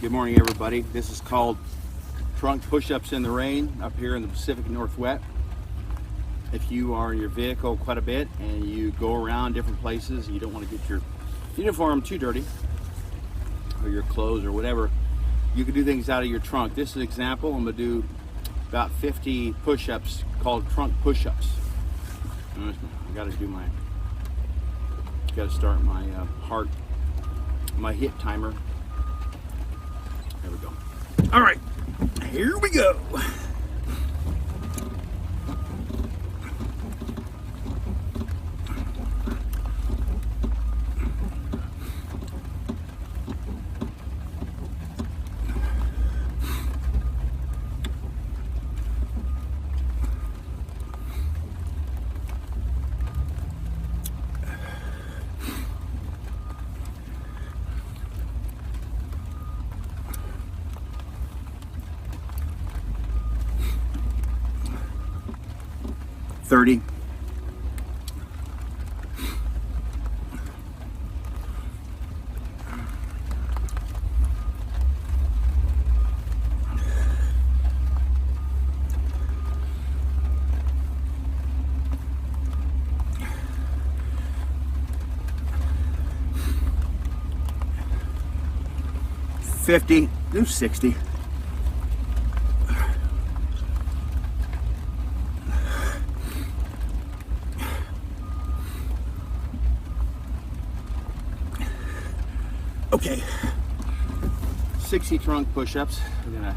Good morning, everybody. This is called trunk push-ups in the rain up here in the Pacific Northwest. If you are in your vehicle quite a bit and you go around different places and you don't want to get your uniform too dirty or your clothes or whatever, you can do things out of your trunk. This is an example. I'm going to do about 50 push-ups called trunk push-ups. I got to start my hit timer. There we go. All right, here we go. $30. $50. Do $60. Okay, 60 trunk push-ups. We're gonna